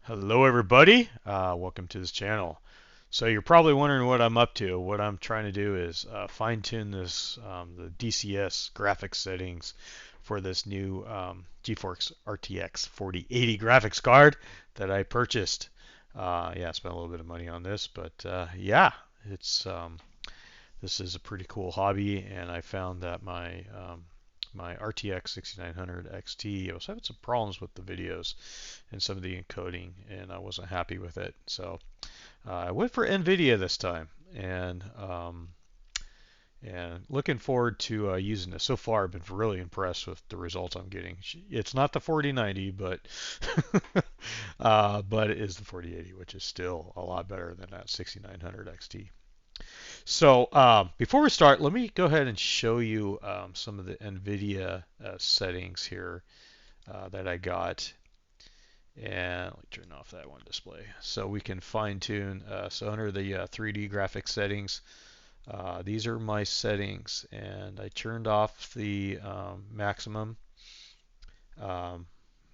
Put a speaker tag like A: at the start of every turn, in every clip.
A: Hello everybody, welcome to this channel. So you're probably wondering what I'm up to. What I'm trying to do is fine-tune this the DCS graphics settings for this new GeForce RTX 4080 graphics card that I purchased. Yeah, I spent a little bit of money on this, but yeah, it's this is a pretty cool hobby, and I found that my RTX 6900 XT, I was having some problems with the videos and some of the encoding, and I wasn't happy with it. So I went for NVIDIA this time, and looking forward to using this. So far, I've been really impressed with the results I'm getting. It's not the 4090, but but it is the 4080, which is still a lot better than that 6900 XT. So before we start, let me go ahead and show you some of the NVIDIA settings here that I got. And let me turn off that one display. So we can fine tune. So under the 3D graphics settings, these are my settings. And I turned off the maximum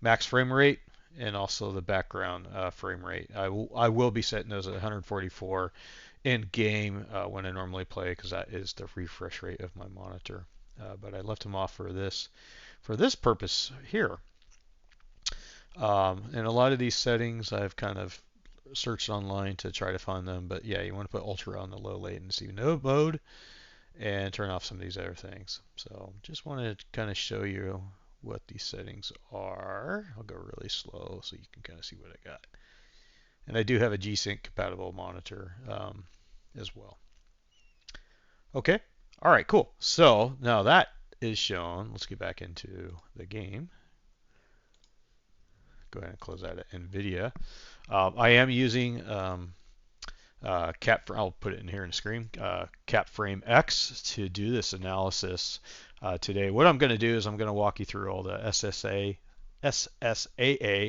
A: max frame rate and also the background frame rate. I will be setting those at 144 in game when I normally play, because that is the refresh rate of my monitor. But I left them off for this purpose here. And a lot of these settings I've kind of searched online to try to find them. But yeah, you want to put ultra on the low latency mode and turn off some of these other things. So just want to kind of show you what these settings are. I'll go really slow so you can kind of see what I got. And I do have a G-Sync compatible monitor as well. Okay, all right, cool. So now that is shown, let's get back into the game. Go ahead and close that at NVIDIA. I am using I'll put it in here in the screen, CapFrameX to do this analysis today. What I'm going to do is I'm going to walk you through all the SSAA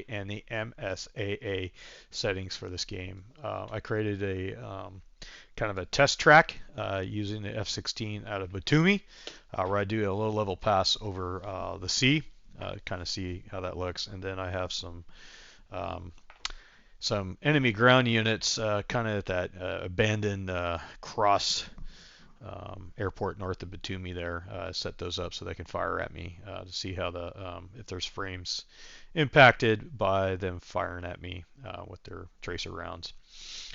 A: and the MSAA settings for this game. I created a kind of a test track using the F-16 out of Batumi, where I do a low level pass over the sea, kind of see how that looks. And then I have some enemy ground units kind of at that abandoned cross airport north of Batumi there. Set those up so they can fire at me to see how if there's frames impacted by them firing at me with their tracer rounds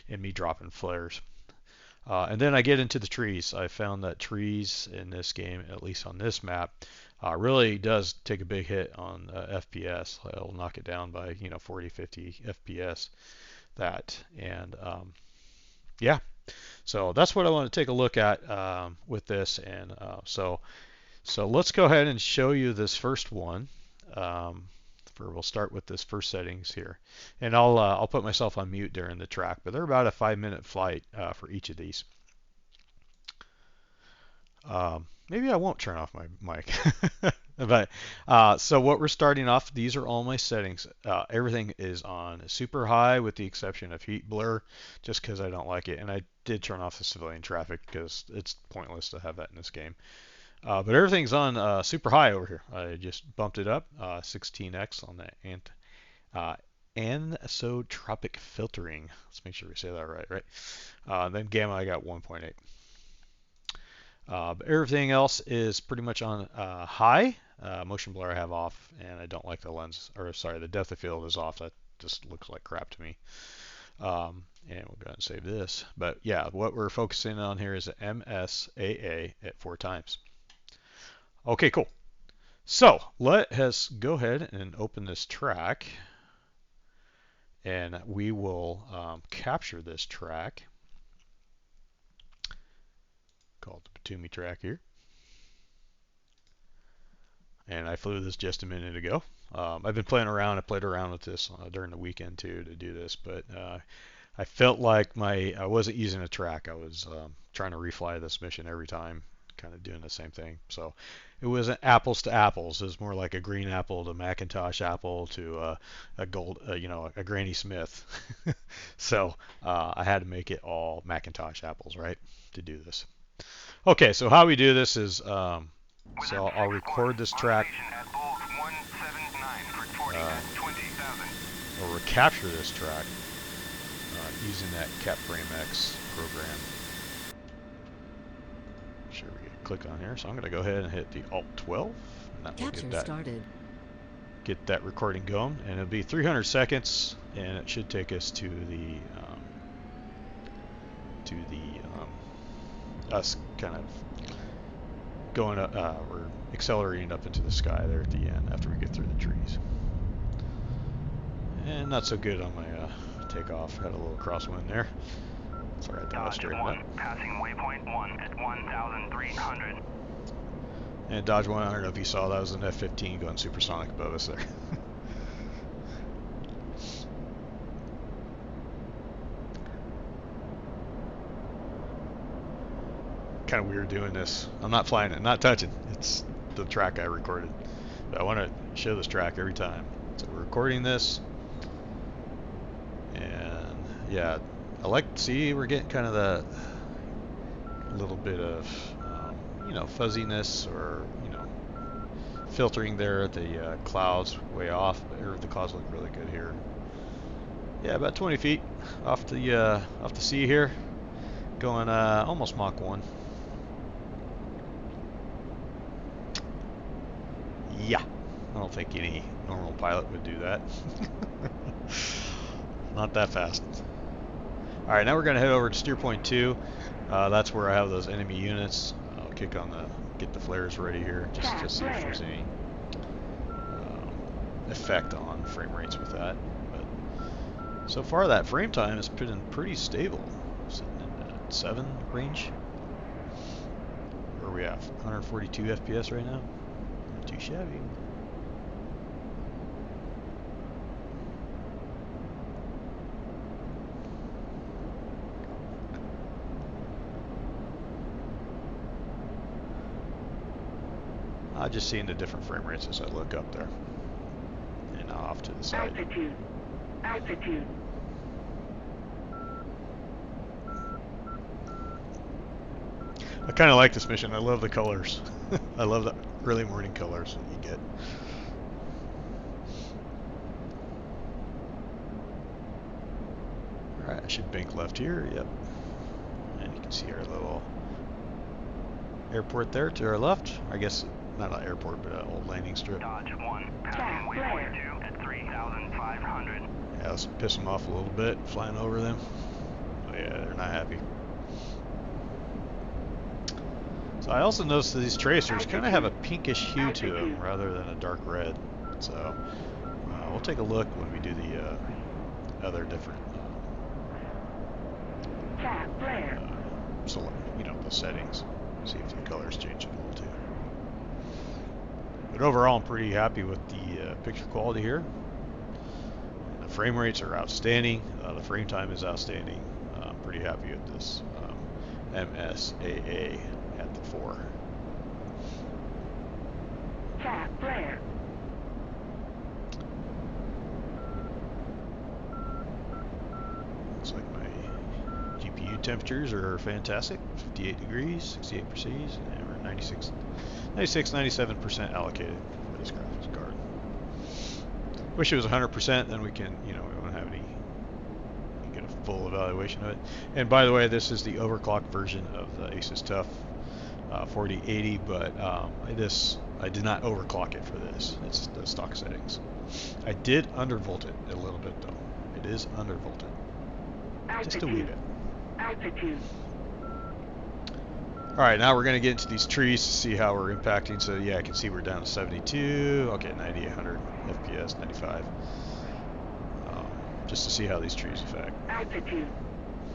A: and me dropping flares. And then I get into the trees. I found that trees in this game, at least on this map, really does take a big hit on FPS. It'll knock it down by 40, 50 FPS. And yeah, so that's what I want to take a look at with this. And so let's go ahead and show you this first one. We'll start with this first settings here, and I'll put myself on mute during the track, but they're about a 5-minute flight for each of these. Maybe I won't turn off my mic. But so what we're starting off, these are all my settings. Everything is on super high with the exception of heat blur, just because I don't like it. And I did turn off the civilian traffic because it's pointless to have that in this game. But everything's on super high over here. I just bumped it up 16x on the anisotropic filtering. Let's make sure we say that right? Then gamma I got 1.8. But everything else is pretty much on high. Motion blur I have off, and I don't like the lens, or sorry, the depth of field is off. That just looks like crap to me. And we'll go ahead and save this. But yeah, what we're focusing on here is the MSAA at 4 times. Okay, cool. So let us go ahead and open this track, and we will capture this track called the Batumi track here. And I flew this just a minute ago. I've been playing around. I played around with this during the weekend too to do this, but I felt like I wasn't using a track. I was trying to refly this mission every time, kind of doing the same thing. So it wasn't apples to apples. It was more like a green apple to Macintosh apple to a gold, a Granny Smith. So I had to make it all Macintosh apples, right, to do this. Okay, so how we do this is, so I'll record this track, or capture this track using that CapFrameX program. Sure, we can click on here. So I'm going to go ahead and hit the Alt 12. And that will get that recording going, and it'll be 300 seconds, and it should take us to the us kind of going up, we're accelerating up into the sky there at the end after we get through the trees. And not so good on my takeoff. Had a little crosswind there. Sorry, I thought I straightened up.
B: Passing waypoint 1 at 1,300.
A: And Dodge 1, I don't know if you saw, that was an F-15 going supersonic above us there. Kind of weird doing this. I'm not flying it, not touching. It's the track I recorded. But I want to show this track every time. So we're recording this. And yeah, I like to see we're getting kind of the little bit of, you know, fuzziness or, you know, filtering there at the clouds way off. The clouds look really good here. Yeah, about 20 feet off the sea here, going almost Mach 1. Yeah, I don't think any normal pilot would do that. Not that fast. All right, now we're going to head over to steer point 2. That's where I have those enemy units. I'll get the flares ready here, just to see if there's any effect on frame rates with that. But so far, that frame time has been pretty stable, sitting in that 7 range. Where are we at? 142 FPS right now. Not too shabby. I'm just seeing the different frame rates as I look up there and off to the side. Altitude. I kind of like this mission. I love the colors. I love the early morning colors that you get. Alright, I should bank left here. Yep. And you can see our little airport there to our left. I guess not an airport, but an old landing strip.
B: Dodge 1, passing waypoint 2 at 3,500.
A: Yeah, let's piss them off a little bit, flying over them. Oh yeah, they're not happy. So I also noticed that these tracers kind of have a pinkish hue to them rather than a dark red. So we'll take a look when we do the other different select, you know, the settings. See if the colors change a little too. But overall, I'm pretty happy with the picture quality here. The frame rates are outstanding. The frame time is outstanding. I'm pretty happy with this MSAA at the 4. Looks like my GPU temperatures are fantastic. 58 degrees, 68 degrees, and we're 97% allocated for this graphics card. Wish it was 100%, then we can, you know, we won't have any, you get a full evaluation of it. And by the way, this is the overclocked version of the Asus TUF 4080, but I did not overclock it for this. It's the stock settings. I did undervolt it a little bit though. It is undervolted. Just a wee bit.
B: Altitude.
A: Alright, now we're going to get into these trees to see how we're impacting. So yeah, I can see we're down to 72. Okay, 90, 100 FPS, 95. Just to see how these trees affect.
B: Altitude.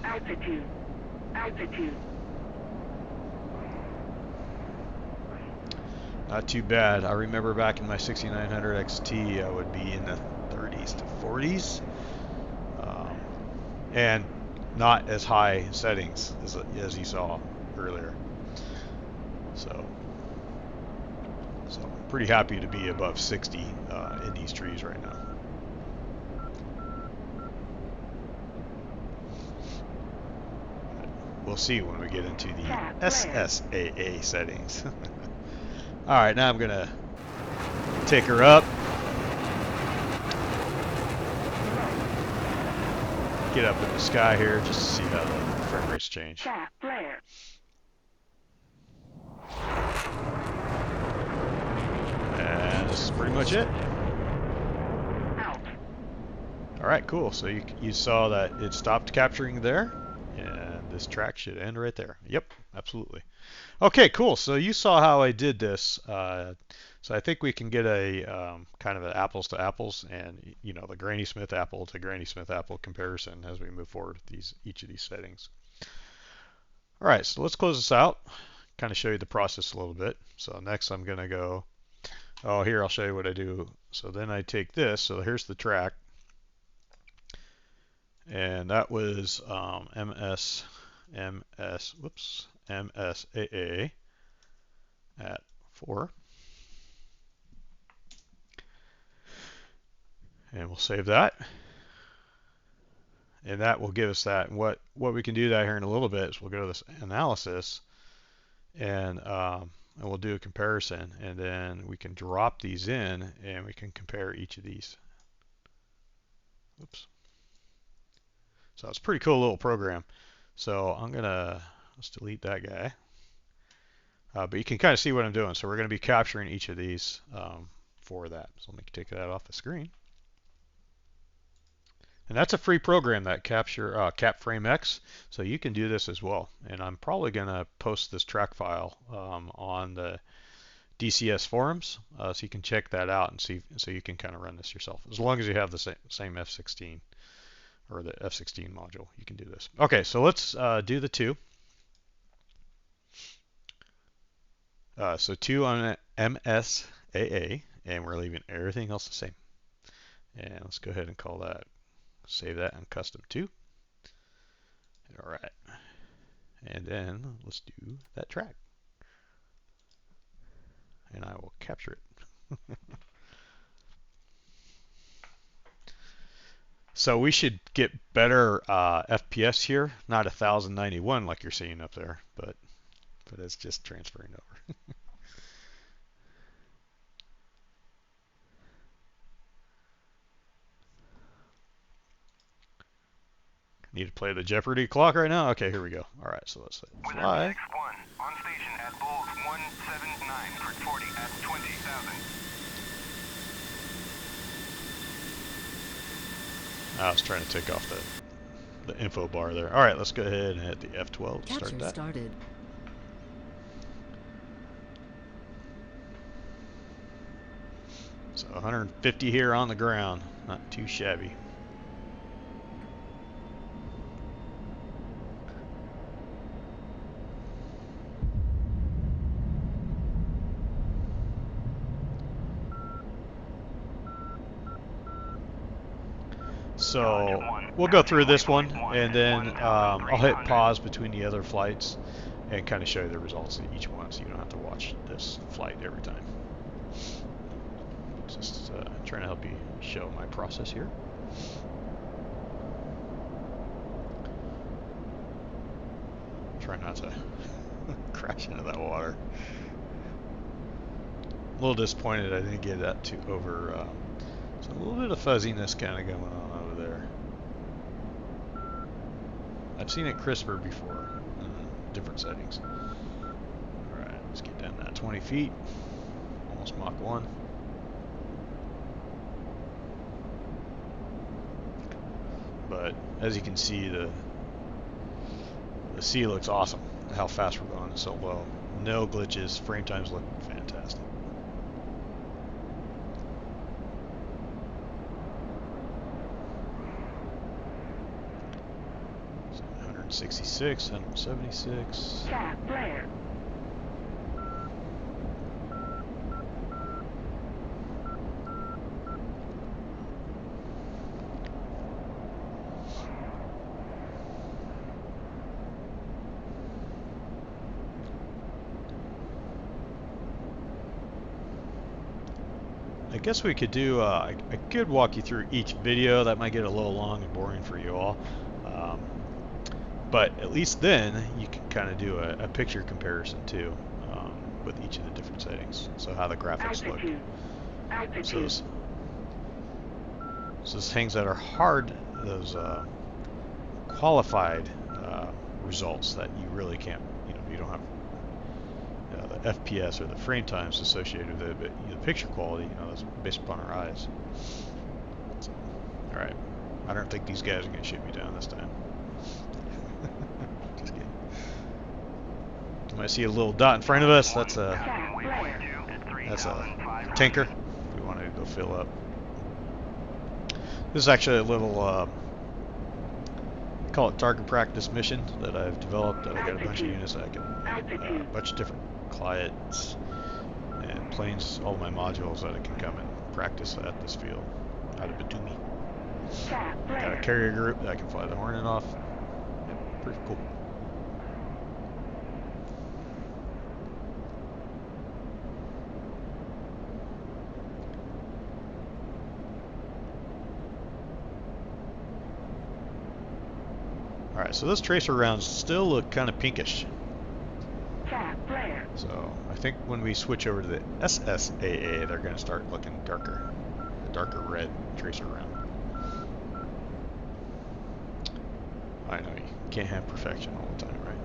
B: Altitude. Altitude.
A: Not too bad. I remember back in my 6900 XT, I would be in the 30s to 40s. And not as high settings as you saw earlier. So I'm pretty happy to be above 60 in these trees right now. We'll see when we get into the SSAA settings. Alright, now I'm going to take her up. get up in the sky here just to see how the frame rates change. And this is pretty much it. Alright, cool. So you saw that it stopped capturing there, and this track should end right there. Yep, absolutely. Okay, cool. So you saw how I did this. So I think we can get a kind of an apples to apples and the Granny Smith apple to Granny Smith apple comparison as we move forward with each of these settings. All right, so let's close this out. Kind of show you the process a little bit. So next I'm going to go, here I'll show you what I do. So then I take this. So here's the track. And that was MSAA at 4. And we'll save that. And that will give us that. And what we can do that here in a little bit is we'll go to this analysis and we'll do a comparison. And then we can drop these in and we can compare each of these. Oops. So it's a pretty cool little program. So let's delete that guy. But you can kind of see what I'm doing. So we're going to be capturing each of these for that. So let me take that off the screen. And that's a free program, that CapFrameX. So you can do this as well. And I'm probably going to post this track file on the DCS forums, so you can check that out and see. So you can kind of run this yourself, as long as you have the same F16. Or the F16 module, you can do this. Okay, so let's do the 2. So 2 on MSAA, and we're leaving everything else the same. And let's go ahead and call that, save that in custom 2. All right, and then let's do that track, and I will capture it. So we should get better FPS here, not 1091 like you're seeing up there, but it's just transferring over. Need to play the Jeopardy clock right now? Okay, here we go. All right, so let's say fly.
B: RTX 1 on station at bulk 179 for 40 at 20,000.
A: I was trying to take off the info bar there. All right, let's go ahead and hit the F12 to start that.
C: Started.
A: So 150 here on the ground, not too shabby. So we'll go through this one, and then I'll hit pause between the other flights and kind of show you the results of each one, so you don't have to watch this flight every time. Just trying to help you show my process here. Try not to crash into that water. A little disappointed I didn't get that too over. So a little bit of fuzziness kind of going on over there. I've seen it crisper before in different settings. Alright, let's get down to that 20 feet. Almost Mach 1. But as you can see, the sea looks awesome. How fast we're going so low. No glitches. Frame times look fantastic. So 166, 176. I guess we could do, I could walk you through each video. That might get a little long and boring for you all. But at least then you can kind of do a picture comparison too with each of the different settings. So how the graphics look. So those things that are hard, those qualified results that you really can't, you don't have the FPS or the frame times associated with it, but the picture quality, that's based upon our eyes. So, all right, I don't think these guys are going to shoot me down this time. Just kidding. You might see a little dot in front of us. That's a tanker. We want to go fill up. This is actually a little, call it target practice mission that I've developed. That I got a bunch of units that I can, a bunch of different clients and planes, all my modules that I can come and practice at this field out of Batumi. Got a carrier group that I can fly the Hornet off. Yep, pretty cool. Alright, so this tracer rounds still look kind of pinkish. So I think when we switch over to the SSAA, they're going to start looking darker. A darker red tracer round. I know you can't have perfection all the time, right?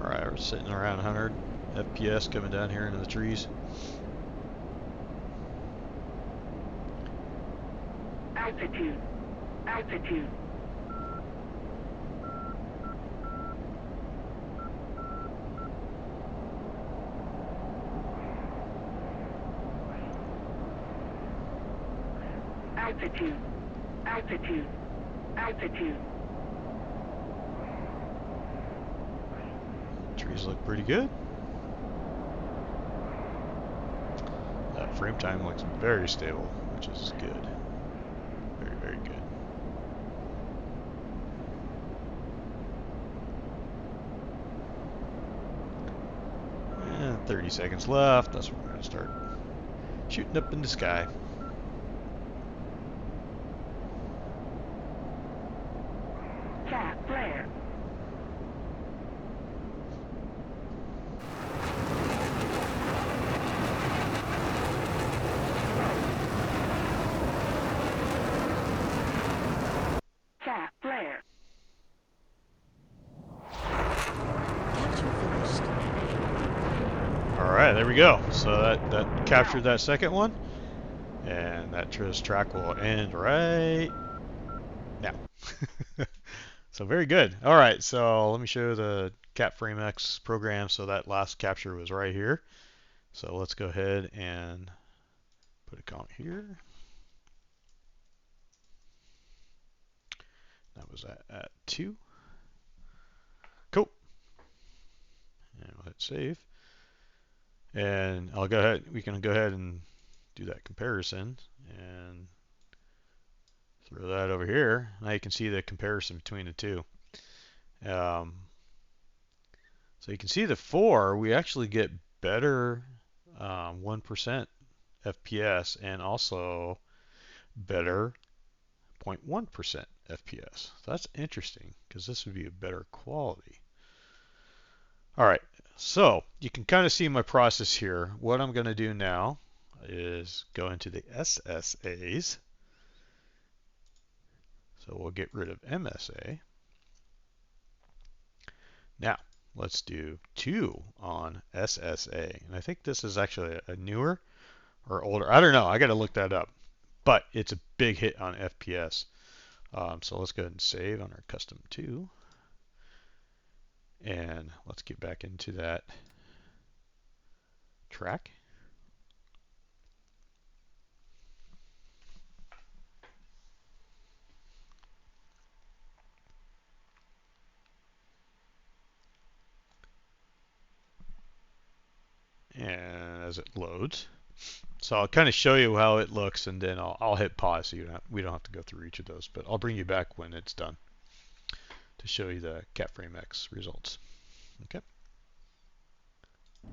A: Alright, we're sitting around 100 FPS coming down here into the trees.
C: Altitude. Altitude. Altitude. Altitude. Altitude.
A: Trees look pretty good. That frame time looks very stable, which is good. Very, very good. And 30 seconds left. That's when we're going to start shooting up in the sky.
C: Flare. Flare.
A: Alright, there we go. So that captured that second one. And that track will end right now. So very good. Alright, so let me show you the CapFrameX program. So that last capture was right here. So let's go ahead and put a count here. That was at 2. Cool. And we'll hit save. And I'll go ahead, we can go ahead and do that comparison and throw that over here. Now you can see the comparison between the two. So you can see the 4, we actually get better 1% FPS and also better 0.1% FPS. That's interesting because this would be a better quality. All right, so you can kind of see my process here. What I'm going to do now is go into the SSAs. So we'll get rid of MSA. Now, let's do 2 on SSA. And I think this is actually a newer or older. I don't know. I got to look that up. But it's a big hit on FPS. So let's go ahead and save on our custom 2. And let's get back into that track. And as it loads, so I'll kind of show you how it looks, and then I'll hit pause so we don't have to go through each of those, but I'll bring you back when it's done to show you the CapFrameX results. Okay.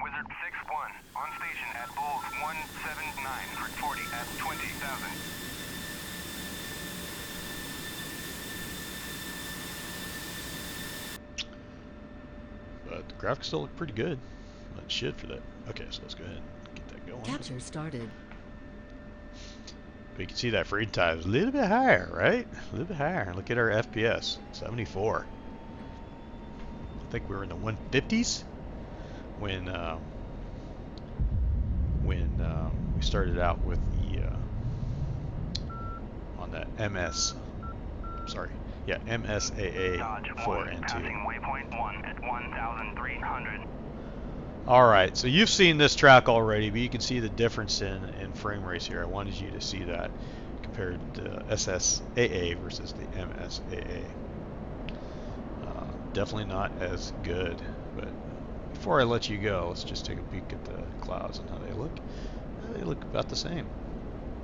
B: Wizard 6-1 on station at Bulls 179 for 40 at 20,000.
A: but the graphics still look pretty good. But shit for that. Okay, so let's go ahead and get that going.
D: Capture started.
A: But you can see that frame time is a little bit higher, right? A little bit higher. Look at our FPS, 74. I think we were in the 150s when we started out with the on that MSAA
B: Dodge
A: 4
B: 1,
A: and 2.
B: passing waypoint 1 at 1,300.
A: All right, so you've seen this track already, but you can see the difference in frame rates here. I wanted you to see that compared to SSAA versus the MSAA. Definitely not as good, but before I let you go, let's just take a peek at the clouds and how they look. They look about the same,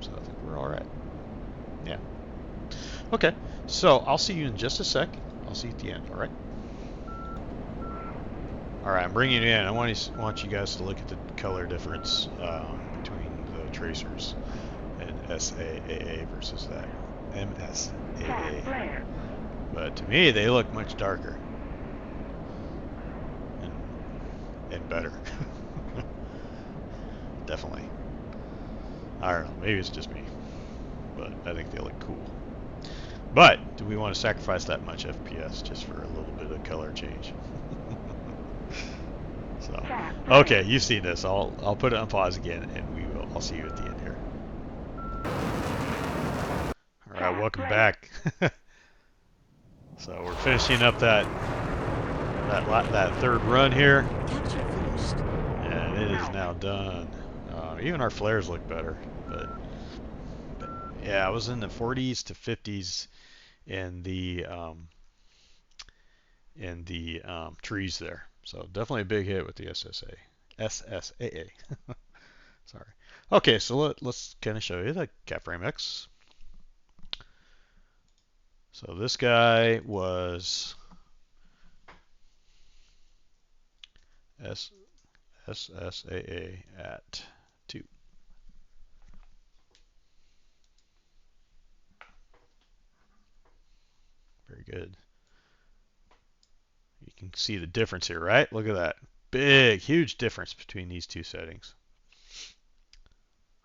A: so I think we're all right. Yeah. Okay, so I'll see you in just a sec. I'll see you at the end, all right? All right, I'm bringing it in. I want you guys to look at the color difference between the tracers and SAAA versus that MSAA. But to me, they look much darker and better. Definitely. I don't know. Maybe it's just me, but I think they look cool. But do we want to sacrifice that much FPS just for a little bit of color change? So, okay, you've seen this. I'll put it on pause again, and I'll see you at the end here. All right, welcome back. So we're finishing up that third run here,
D: Capture finished.
A: and it is now done. Even our flares look better, but yeah, I was in the 40s to 50s in the trees there. So definitely a big hit with the SSAA. Sorry. Okay, so let's kind of show you the CapFrameX. So this guy was SSAA at 2. Very good. You can see the difference here, right? Look at that. Big, huge difference between these two settings.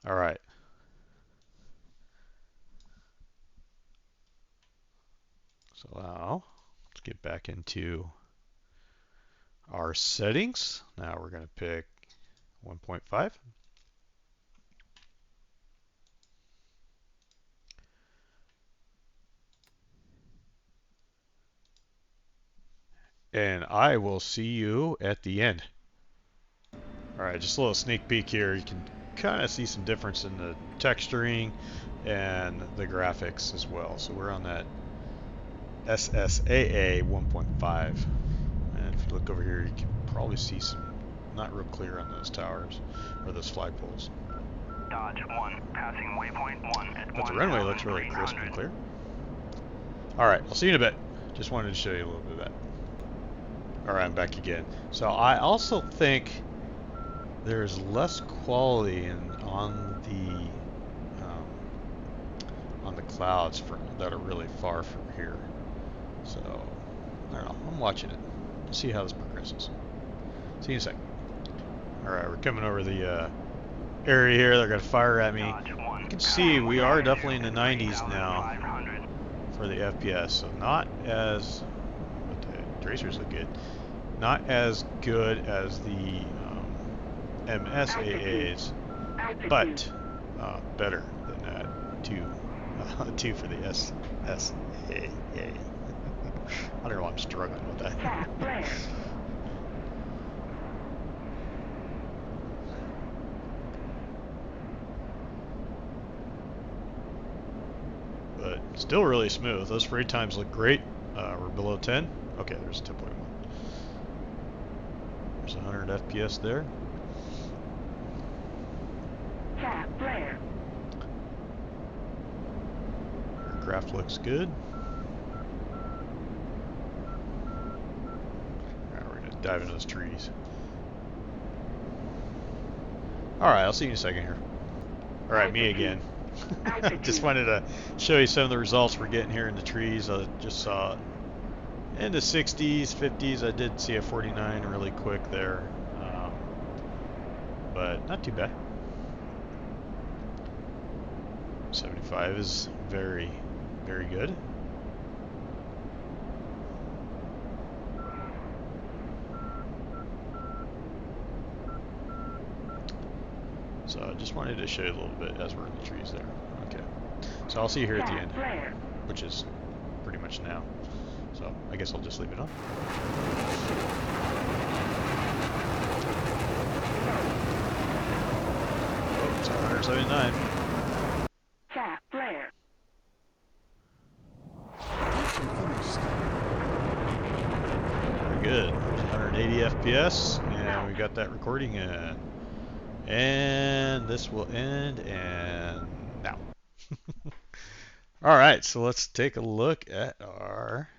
A: All right. So now, let's get back into our settings. Now we're going to pick 1.5. And I will see you at the end. All right, just a little sneak peek here. You can kind of see some difference in the texturing and the graphics as well. So we're on that SSAA 1.5. And if you look over here, you can probably see some not real clear on those towers or those flagpoles.
B: Dodge 1, passing waypoint 1 at
A: But the runway looks really crisp and clear. All right, I'll see you in a bit. Just wanted to show you a little bit of that. All right, I'm back again. So I also think there's less quality on the clouds that are really far from here. So I don't know. I'm watching it. We'll see how this progresses. See you in a second. All right, we're coming over the area here. They're gonna fire at me. You can see we are definitely in the 90s now for the FPS. So not as, but the tracers look good. Not as good as the MSAAs, but better than that. Two for the SSAA. I don't know why I'm struggling with that. But still really smooth. Those frame times look great. We're below 10. Okay, there's 10.1. There's 100 FPS there. Aircraft looks good. Alright, we're going to dive into those trees. Alright, I'll see you in a second here. Alright, me again. Just wanted to show you some of the results we're getting here in the trees. I just saw it. In the 60s, 50s, I did see a 49 really quick there, but not too bad. 75 is very, very good. So I just wanted to show you a little bit as we're in the trees there. Okay. So I'll see you here at the end, which is pretty much now. So I guess I'll just leave it on. Oh, it's 179.
C: Cap flare.
D: Mission finished.
A: Very good. There's 180 FPS, and we got that recording in. And this will end, and now. All right, so let's take a look at our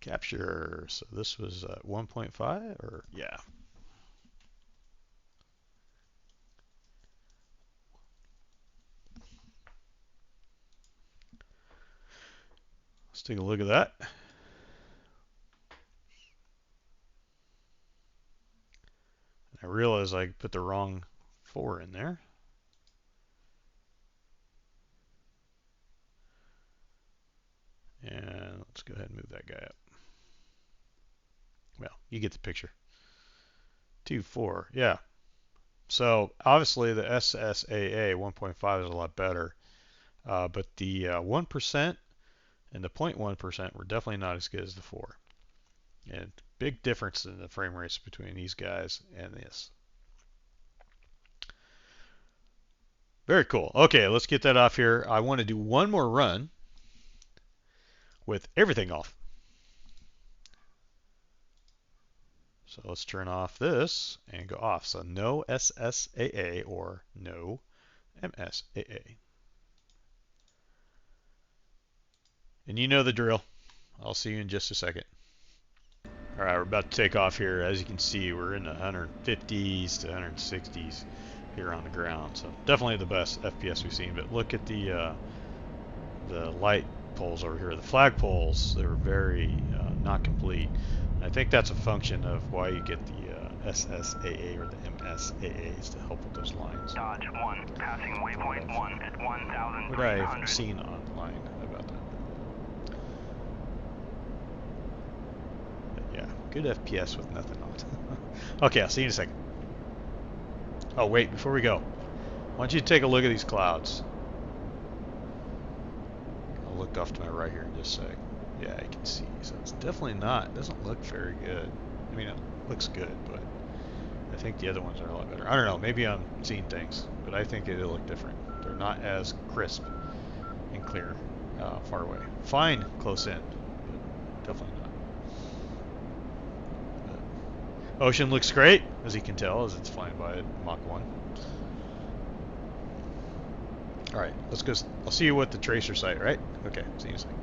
A: capture. So this was 1.5, or yeah. Let's take a look at that. I realize I put the wrong 4 in there. And let's go ahead and move that guy up. Well, you get the picture. 2, 4, yeah. So obviously the SSAA 1.5 is a lot better, but the 1% and the 0.1% were definitely not as good as the 4. And big difference in the frame rates between these guys and this. Very cool. Okay, let's get that off here. I want to do one more run with everything off. So let's turn off this and go off. So no SSAA or no MSAA. And you know the drill. I'll see you in just a second. All right, we're about to take off here. As you can see, we're in the 150s to 160s here on the ground. So definitely the best FPS we've seen. But look at the light poles over here. The flag poles, they're very not complete. And I think that's a function of why you get the SSAA or the MSAAs to help with those lines.
B: Dodge 1, passing waypoint 1 at 1,300.
A: What I've seen online about that. But yeah, good FPS with nothing on it. Okay, I'll see you in a second. Oh wait, before we go, I want you to take a look at these clouds. I'll look off to my right here in just a sec. Yeah, you can see. So it's definitely not, it doesn't look very good. I mean, it looks good, but I think the other ones are a lot better. I don't know, maybe I'm seeing things, but I think it'll look different. They're not as crisp and clear far away. Fine close in, but definitely not. But ocean looks great, as you can tell, as it's flying by at Mach 1. Alright, let's go. I'll see you at the tracer site, right? Okay, see you in a second.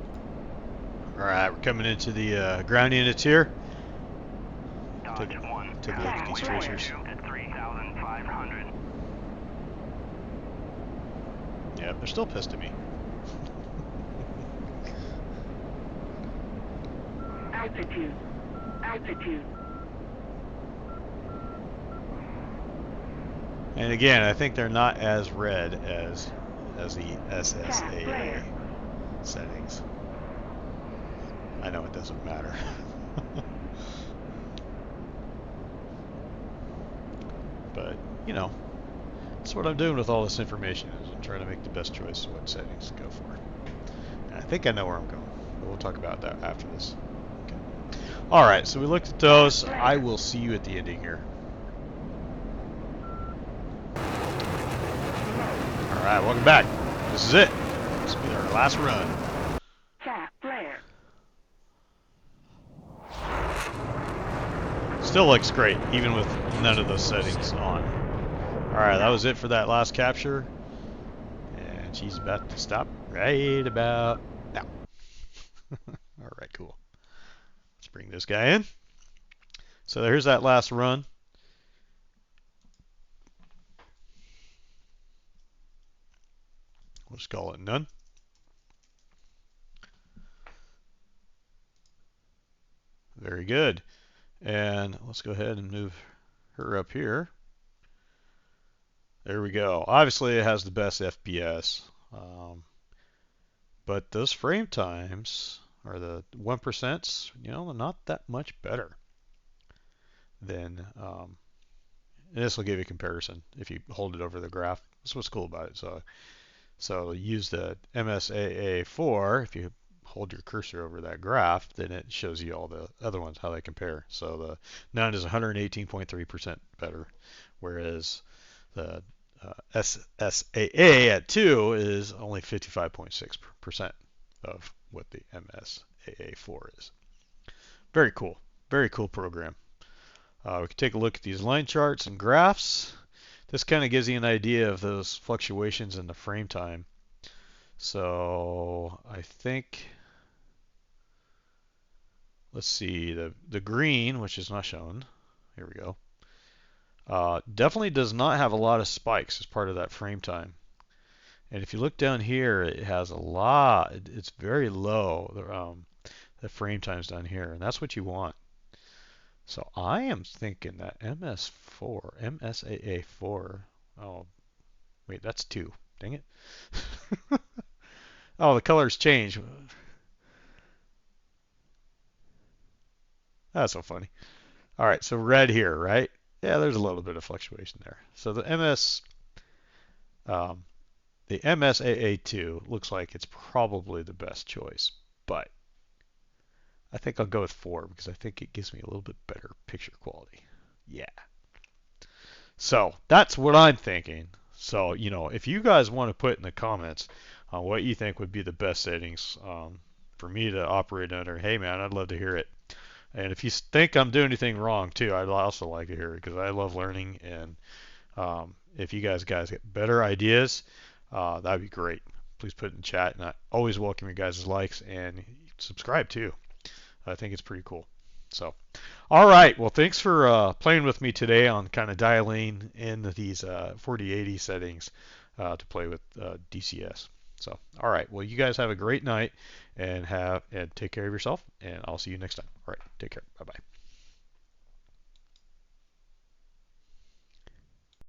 A: Alright, we're coming into the ground units here. Take a look at these tracers.
B: At 3,500.
A: Yeah, they're still pissed at me.
C: Altitude. Altitude.
A: And again, I think they're not as red as the SSAA settings. I know it doesn't matter. But, you know, that's what I'm doing with all this information, is I'm trying to make the best choice of what settings to go for. And I think I know where I'm going, but we'll talk about that after this. Okay. Alright, so we looked at those. I will see you at the ending here. Alright, welcome back. This is it. This will be our last run.
C: Cap flare.
A: Still looks great, even with none of those settings on. Alright, that was it for that last capture. And she's about to stop right about now. Alright, cool. Let's bring this guy in. So here's that last run. We'll just call it none. Very good. And let's go ahead and move her up here. There we go. Obviously, it has the best FPS, but those frame times are the 1%, not that much better than. And this will give you a comparison if you hold it over the graph. That's what's cool about it. So use the MSAA4. If you hold your cursor over that graph, then it shows you all the other ones, how they compare. So the 9 is 118.3% better, whereas the SSAA at 2 is only 55.6% of what the MSAA4 is. Very cool. Very cool program. We can take a look at these line charts and graphs. This kind of gives you an idea of those fluctuations in the frame time. So I think, let's see, the green, which is not shown, here we go, definitely does not have a lot of spikes as part of that frame time. And if you look down here, it has a lot, it's very low, the frame times down here, and that's what you want. So I am thinking that MSAA4, oh, wait, that's 2, dang it. Oh, the colors change. That's so funny. All right, so red here, right? Yeah, there's a little bit of fluctuation there. So um, the MSAA2 looks like it's probably the best choice, but I think I'll go with 4 because I think it gives me a little bit better picture quality. Yeah. So that's what I'm thinking. So, if you guys want to put in the comments what you think would be the best settings for me to operate under, hey man, I'd love to hear it. And if you think I'm doing anything wrong too, I'd also like to hear it because I love learning. And if you guys get better ideas, that'd be great. Please put it in chat, and I always welcome your guys' likes and subscribe too. I think it's pretty cool. So, all right. Well, thanks for playing with me today on kind of dialing in these 4080 settings to play with DCS. So, all right. Well, you guys have a great night and take care of yourself, and I'll see you next time. All right. Take care. Bye bye.